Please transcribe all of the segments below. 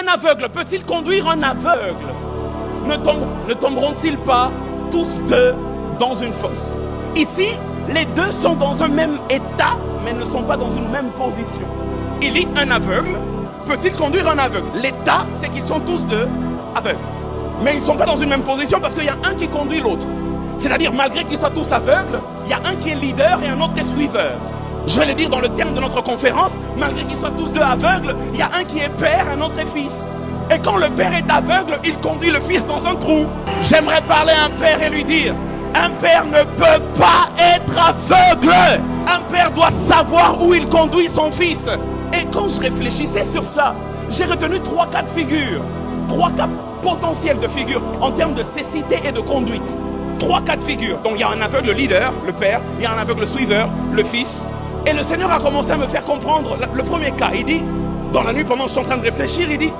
Un aveugle peut-il conduire un aveugle? Ne tomberont-ils pas tous deux dans une fosse? Ici, les deux sont dans un même état, mais ne sont pas dans une même position. Il dit un aveugle peut-il conduire un aveugle? L'état, c'est qu'ils sont tous deux aveugles. Mais ils ne sont pas dans une même position parce qu'il y a un qui conduit l'autre. C'est-à-dire, malgré qu'ils soient tous aveugles, il y a un qui est leader et un autre qui est suiveur. Je vais le dire dans le terme de notre conférence, malgré qu'ils soient tous deux aveugles, il y a un qui est père, un autre est fils. Et quand le père est aveugle, il conduit le fils dans un trou. J'aimerais parler à un père et lui dire, un père ne peut pas être aveugle. Un père doit savoir où il conduit son fils. Et quand je réfléchissais sur ça, j'ai retenu 3 cas de figure. 3 cas potentiels de figure en termes de cécité et de conduite. 3 cas de figure. Donc il y a un aveugle leader, le père, il y a un aveugle suiveur, le fils. Et le Seigneur a commencé à me faire comprendre le premier cas. Il dit, dans la nuit pendant que je suis en train de réfléchir, il dit,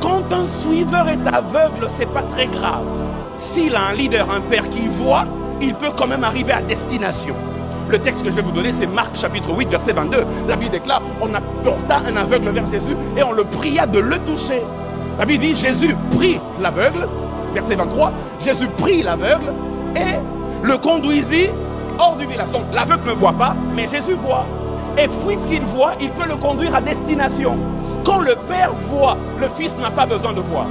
quand un suiveur est aveugle, c'est pas très grave. S'il a un leader, un père qui voit, il peut quand même arriver à destination. Le texte que je vais vous donner, c'est Marc chapitre 8, verset 22. La Bible déclare, on apporta un aveugle vers Jésus et on le pria de le toucher. La Bible dit, Jésus prit l'aveugle, verset 23, Jésus prit l'aveugle et le conduisit hors du village. Donc l'aveugle ne voit pas, mais Jésus voit. Et puisqu'il voit, il peut le conduire à destination. Quand le Père voit, le Fils n'a pas besoin de voir.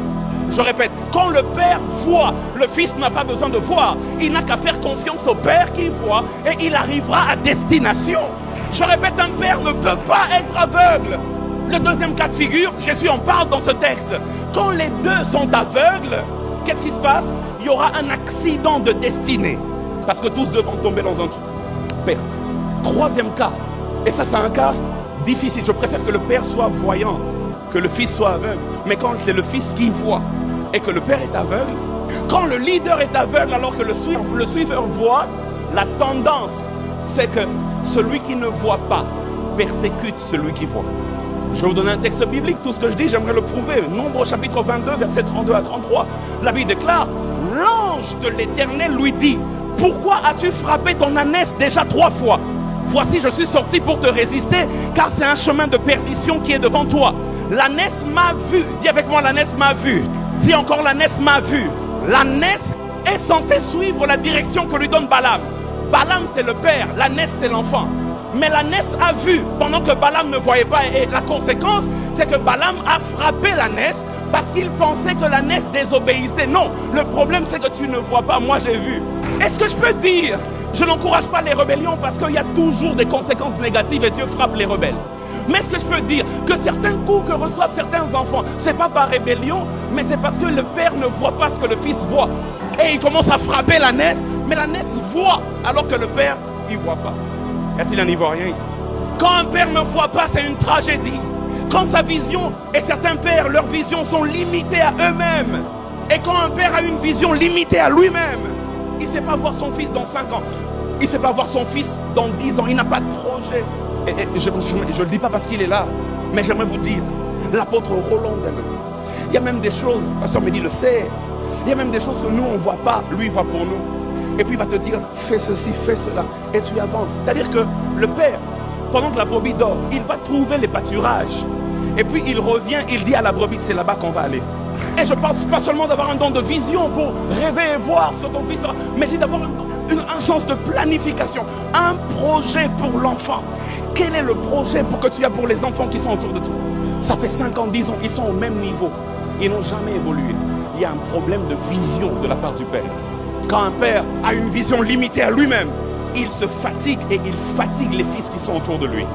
Je répète, quand le Père voit, le Fils n'a pas besoin de voir. Il n'a qu'à faire confiance au Père qui voit et il arrivera à destination. Je répète, un Père ne peut pas être aveugle. Le deuxième cas de figure, Jésus en parle dans ce texte. Quand les deux sont aveugles, qu'est-ce qui se passe? Il y aura un accident de destinée. Parce que tous deux vont tomber dans un trou. Perte. Troisième cas, et ça c'est un cas difficile. Je préfère que le Père soit voyant, que le Fils soit aveugle. Mais quand c'est le Fils qui voit et que le Père est aveugle, quand le leader est aveugle alors que le suiveur voit, la tendance c'est que celui qui ne voit pas persécute celui qui voit. Je vais vous donner un texte biblique. Tout ce que je dis, j'aimerais le prouver. Nombre chapitre 22, versets 32 à 33. La Bible déclare, l'ange de l'Éternel lui dit, pourquoi as-tu frappé ton ânesse déjà 3 fois? Voici, je suis sorti pour te résister, car c'est un chemin de perdition qui est devant toi. L'ânesse m'a vu. Dis avec moi, l'ânesse m'a vu. Dis encore, l'ânesse m'a vu. L'ânesse est censée suivre la direction que lui donne Balaam. Balaam, c'est le père. L'ânesse, c'est l'enfant. Mais l'ânesse a vu pendant que Balaam ne voyait pas. Et la conséquence, c'est que Balaam a frappé l'ânesse parce qu'il pensait que l'ânesse désobéissait. Non, le problème, c'est que tu ne vois pas. Moi, j'ai vu. Est-ce que je peux dire, je n'encourage pas les rébellions parce qu'il y a toujours des conséquences négatives et Dieu frappe les rebelles. Mais est-ce que je peux dire que certains coups que reçoivent certains enfants, c'est pas par rébellion, mais c'est parce que le père ne voit pas ce que le fils voit. Et il commence à frapper l'ânesse, mais l'ânesse voit alors que le père, il voit pas. Y a-t-il un Ivoirien ici? Quand un père ne voit pas, c'est une tragédie. Quand sa vision, et certains pères, leurs visions sont limitées à eux-mêmes. Et quand un père a une vision limitée à lui-même, il ne sait pas voir son fils dans 5 ans. Il ne sait pas voir son fils dans 10 ans. Il n'a pas de projet. Et je ne le dis pas parce qu'il est là, mais j'aimerais vous dire, l'apôtre Roland Delon, il y a même des choses, Pasteur Mehdi le sait, il y a même des choses que nous on ne voit pas, lui il voit pour nous. Et puis il va te dire, fais ceci, fais cela, et tu avances. C'est-à-dire que le père, pendant que la brebis dort, il va trouver les pâturages. Et puis il revient, il dit à la brebis, c'est là-bas qu'on va aller. Et je ne parle pas seulement d'avoir un don de vision pour rêver et voir ce que ton fils sera, mais j'ai d'avoir un sens de planification, un projet pour l'enfant. Quel est le projet que tu as pour les enfants qui sont autour de toi? Ça fait 5 ans, 10 ans, ils sont au même niveau. Ils n'ont jamais évolué. Il y a un problème de vision de la part du père. Quand un père a une vision limitée à lui-même, il se fatigue et il fatigue les fils qui sont autour de lui.